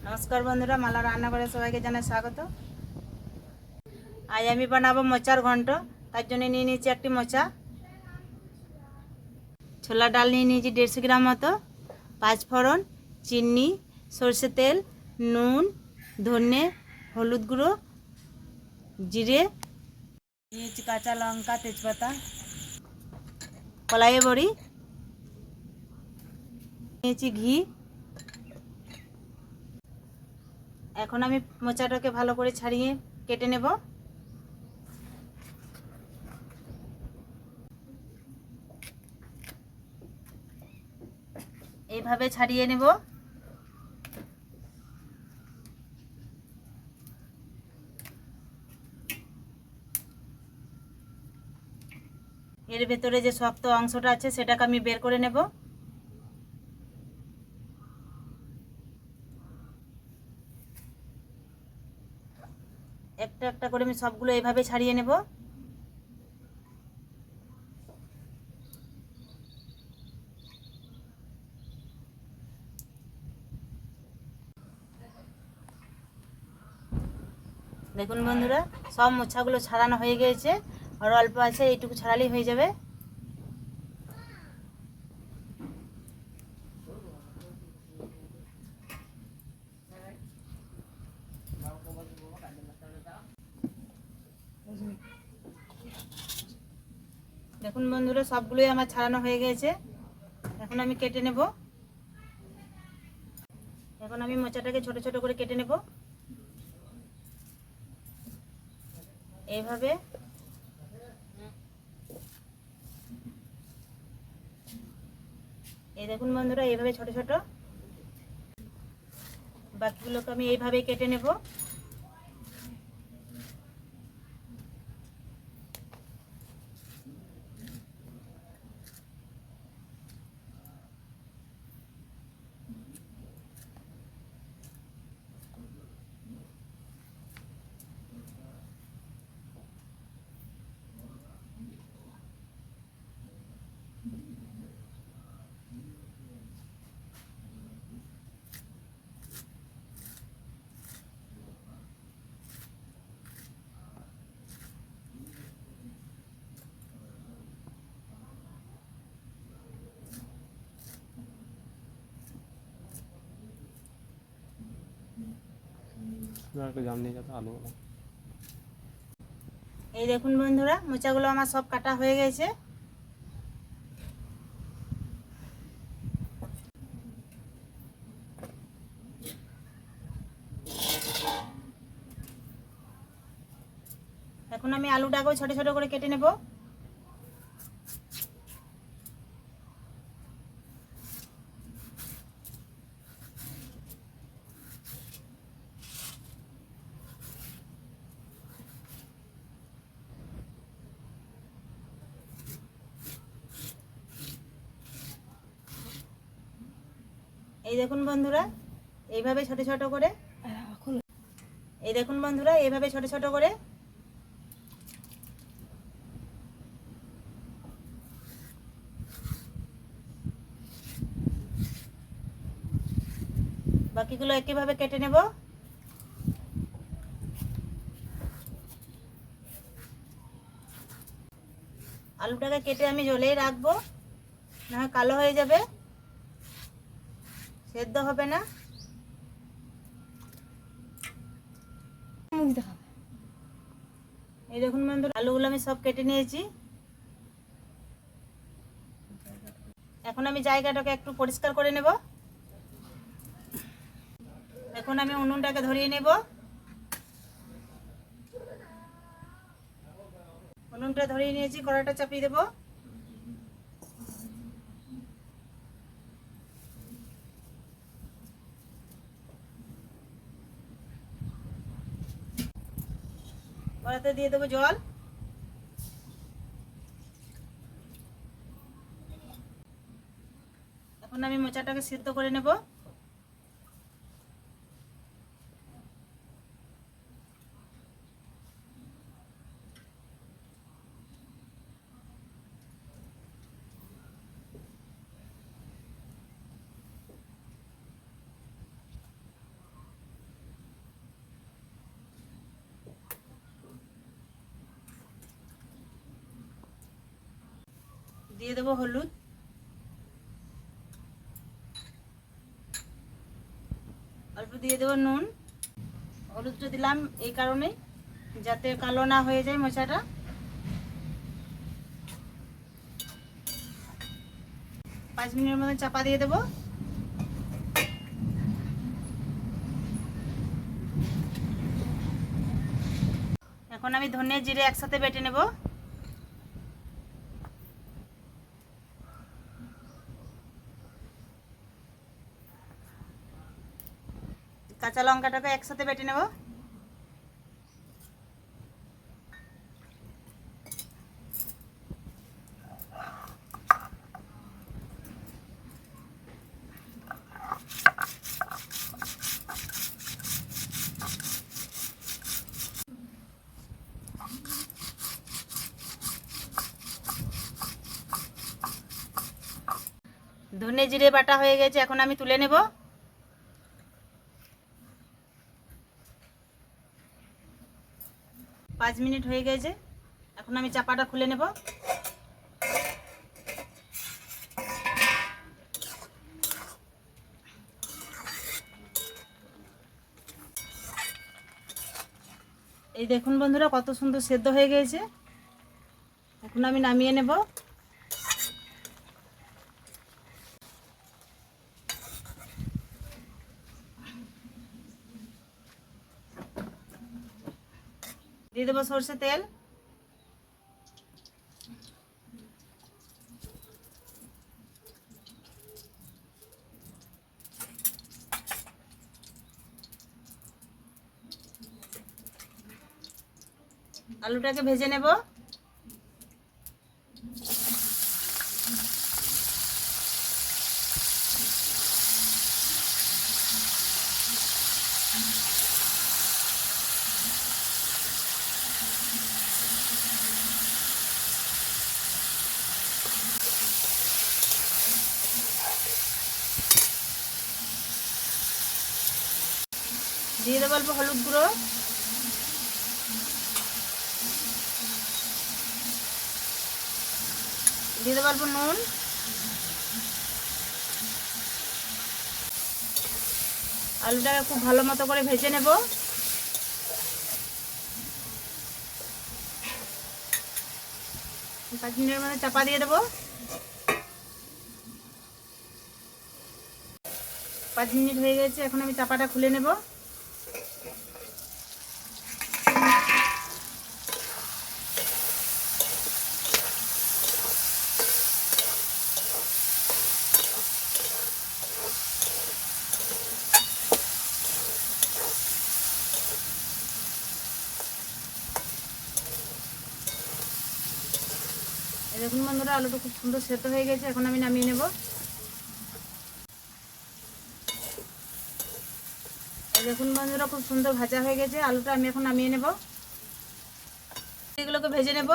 নমস্কার বন্ধুরা, মালা রান্নাঘরে সবাইকে জানাই স্বাগত। আজ আমি বানাবো মোচার ঘন্ট। তার জন্য নিয়ে নিয়েছি একটি মোচা, ছোলা ডাল নিয়ে নিয়েছি 150 গ্রাম মতো, 5 ফোড়ন, চিনি, সরষে তেল, নুন, ধনে, হলুদ গুঁড়ো, জিরে, নিয়েছি কাঁচা লঙ্কা, তেজপাতা, কলাই বড়ি, নিয়েছি ঘি। এখন আমি মোচাটাকে ভালো করে ছাড়িয়ে কেটে নেব। এইভাবে ছাড়িয়ে নেব। এর ভেতরে যে শক্ত অংশটা আছে সেটাকে আমি বের করে নেব। একটা একটা করে আমি সবগুলো এইভাবে ছাড়িয়ে নেব। দেখুন বন্ধুরা, সব মোচাগুলো ছাড়ানো হয়ে গিয়েছে, আর অল্প আছে, এইটুকু ছাড়ালেই হয়ে যাবে। দেখুন বন্ধুরা, সবগুলোই আমার ছাড়ানো হয়ে গেছে। এখন আমি কেটে নেব। এখন আমি মোচাটাকে ছোট ছোট করে কেটে নেব এইভাবে। এই দেখুন বন্ধুরা, এইভাবে ছোট ছোট, বাকিগুলোকে আমি এইভাবেই কেটে নেব। এই দেখুন বন্ধুরা, মোচাগুলো আমার সব কাটা হয়ে গেছে। এখন আমি আলুটাকেও ছোট ছোট করে কেটে নেব। এই দেখুন বন্ধুরা, এইভাবে ছোট ছোট করে, এই দেখুন বন্ধুরা, এইভাবে ছোট ছোট করে বাকিগুলো একইভাবে কেটে নেব। আলুটাকে কেটে আমি জলেই রাখবো, না হয় কালো হয়ে যাবে, সেদ্ধ হবে না। এই দেখুন বন্ধুরা, আলুগুলো আমি সব কেটে নিয়েছি। এখন আমি জায়গাটাকে একটু পরিষ্কার করে নেব। এখন আমি উনুনটাকে ধরিয়ে নেব। উনুনটা ধরিয়ে নিয়েছি, কড়াটা চাপিয়ে দেব। কড়াতে দিয়ে দেবো জল। এখন আমি মোচাটাকে সিদ্ধ করে নেব। দিয়ে দেবো হলুদ, অল্প দিয়ে দেবো নুন। হলুদটা দিলাম এই কারণে যাতে কালো না হয়ে যায় মোচাটা। 5 মিনিটের মতো চাপা দিয়ে দেবো। এখন আমি ধনে জিরে একসাথে বেটে নেব। কাঁচা লঙ্কাটাকে একসাথে বেটে নেব। ধনে জিরে বাটা হয়ে গেছে, এখন আমি তুলে নেব। পাঁচ মিনিট হয়ে গেছে, এখন আমি চাপাটা খুলে নেব। এই দেখুন বন্ধুরা কত সুন্দর সেদ্ধ হয়ে গেছে। এখন আমি নামিয়ে নেব। দিয়ে দেবো সরষে তেল, আলুটাকে ভেজে নেব। দিয়ে দেবো অল্প হলুদ গুঁড়ো, দিয়ে দেবো অল্প নুন, আলুটাকে খুব ভালো মতো করে ভেজে নেব। 5 মিনিটের মধ্যে চাপা দিয়ে দেবো। 5 মিনিট হয়ে গেছে, এখন আমি চাপাটা খুলে নেব। দেখুন বন্ধুরা আলুটা খুব সুন্দর সেদ্ধ হয়ে গেছে, এখন আমি নামিয়ে নেব। দেখুন বন্ধুরা খুব সুন্দর ভাজা হয়ে গেছে আলুটা, আমি এখন নামিয়ে নেব। এগুলোকে ভেজে নেব।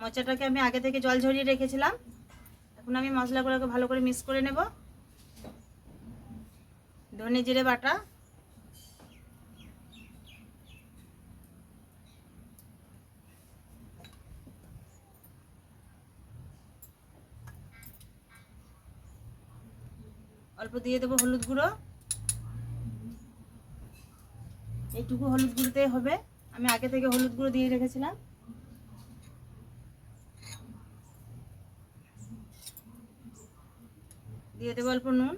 মোচাটাকে আমি আগে থেকে জল ঝরিয়ে রেখেছিলাম, এখন আমি মশলাগুলোকে ভালো করে মিক্স করে নেব। ধনে জিরে বাটা, অল্প দিয়ে দেবো হলুদ গুঁড়ো, এইটুকু হলুদ গুঁড়োতেই হবে, আমি আগে থেকে হলুদ গুঁড়ো দিয়ে রেখেছিলাম। দিয়ে দেবো অল্প নুন,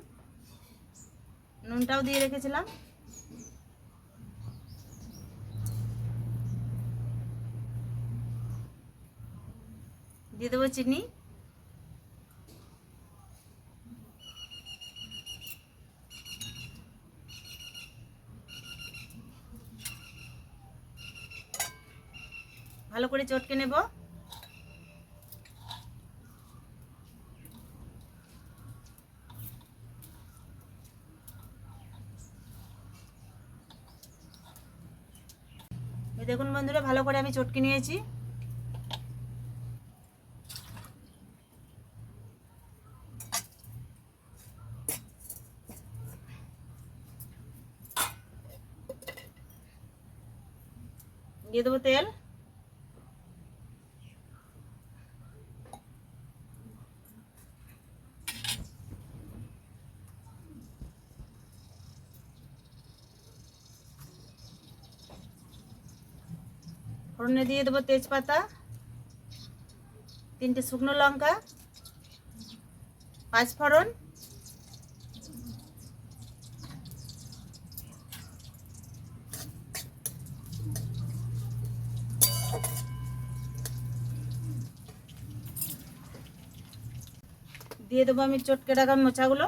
নুনটাও দিয়ে রেখেছিলাম। দিয়ে দেবো চিনি, ভালো করে চটকে নেব। এই দেখুন বন্ধুরা ভালো করে আমি চটকে নিয়েছি। দিয়ে দেবো তেল, ফোড়নে দিয়ে দেবো তেজপাতা, 3টে শুকনো লঙ্কা, 5 ফোড়ন, দিয়ে দেবো আমি চটকে রাখা মোচাগুলো,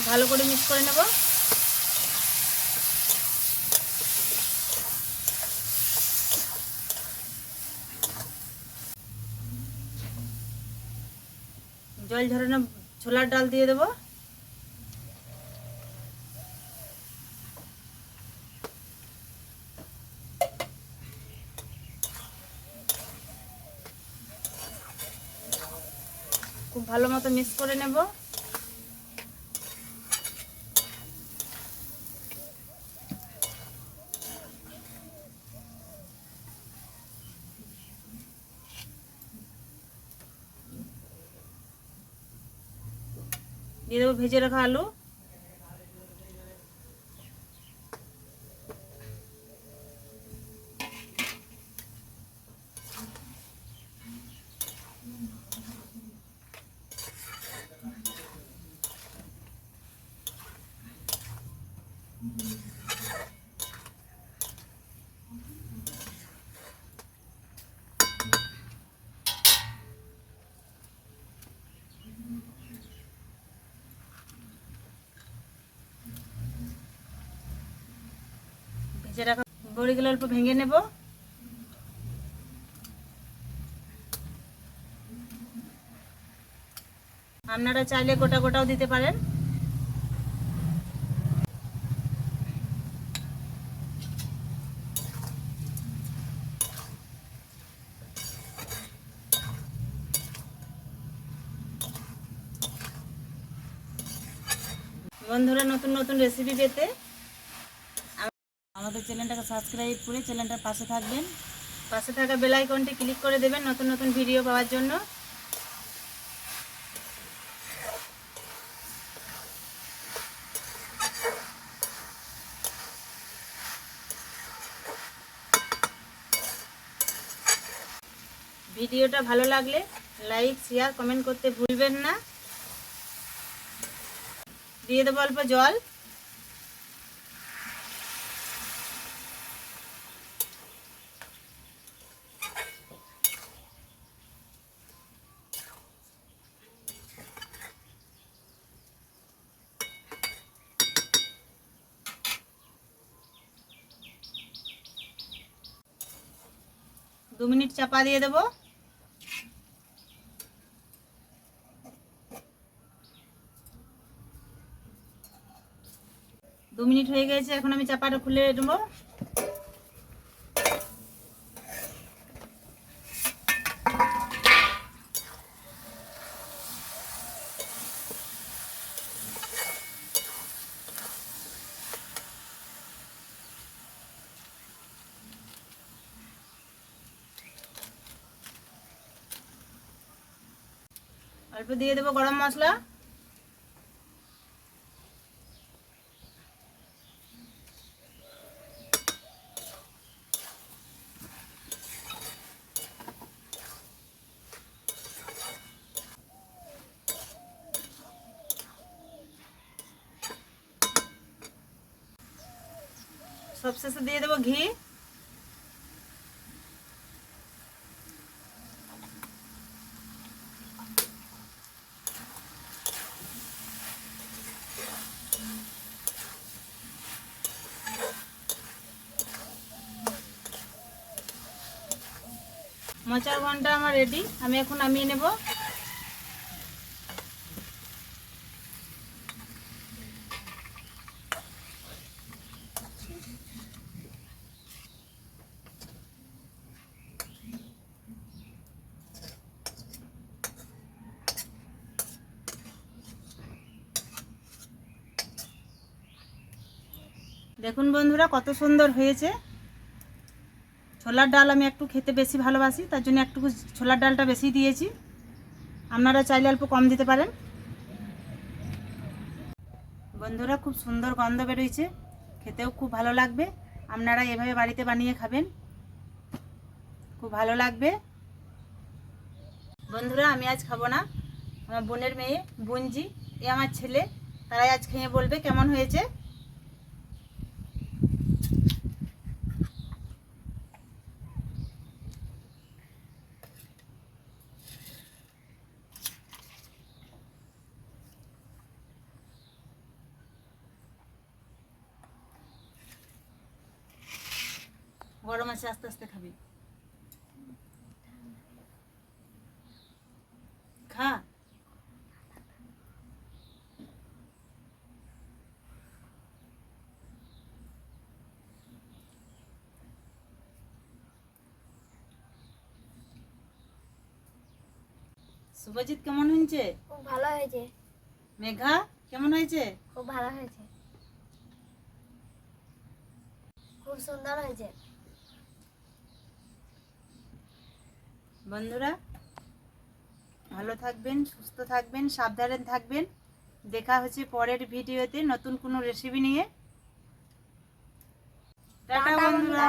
ভালো করে মিক্স করে নেব। জল ঝরানো ছোলার ডাল দিয়ে দেবো, খুব ভালো মতো মিক্স করে নেব। দিয়ে দেবো ভেজে রাখা আলু, ভেজে রাখা বড়িগুলো অল্প ভেঙে নেব, আপনারা চাইলে গোটা গোটাও দিতে পারেন। বন্ধুরা নতুন নতুন রেসিপি পেতে আমাদের চ্যানেলটাকে সাবস্ক্রাইব করে চ্যানেলটার পাশে থাকবেন, পাশে থাকা বেল আইকনটি ক্লিক করে দেবেন নতুন নতুন ভিডিও পাওয়ার জন্য। ভিডিওটা ভালো লাগলে লাইক শেয়ার কমেন্ট করতে ভুলবেন না। দিয়ে দেবো অল্প জল, দু মিনিট চাপা দিয়ে দেবো। দু মিনিট হয়ে গেছে, এখন আমি চাপাটা খুলে দেবো। অল্প দিয়ে দেবো গরম মশলা, সবশেষে দিয়ে দেবো ঘি, মোচার ঘন্টা আমার রেডি, আমি এখন নামিয়ে নেব। দেখুন বন্ধুরা কত সুন্দর হয়েছে। ছোলার ডাল আমি একটু খেতে বেশি ভালোবাসি, তার জন্য একটু ছোলার ডালটা বেশি দিয়েছি। আপনারা চাইলে অল্প কম দিতে পারেন। বন্ধুরা খুব সুন্দর গন্ধ বেরোইছে, খেতেও খুব ভালো লাগবে। আপনারা এভাবে বাড়িতে বানিয়ে খাবেন, খুব ভালো লাগবে। বন্ধুরা আমি আজ খাবো না, আমার বোনের মেয়ে বুনজি, এ আমার ছেলে, তারাই আজ খেয়ে বলবে কেমন হয়েছে। গরম আছে, আস্তে আস্তে খাবি, খা। শুভজিৎ কেমন হয়েছে? খুব ভালো হয়েছে। মেঘা কেমন হয়েছে? খুব ভালো হয়েছে। খুব সুন্দর হয়েছে। বন্ধুরা ভালো থাকবেন, সুস্থ থাকবেন, সাবধানে থাকবেন। দেখা হচ্ছে পরের ভিডিওতে নতুন কোনো রেসিপি নিয়ে। টাটা বন্ধুরা।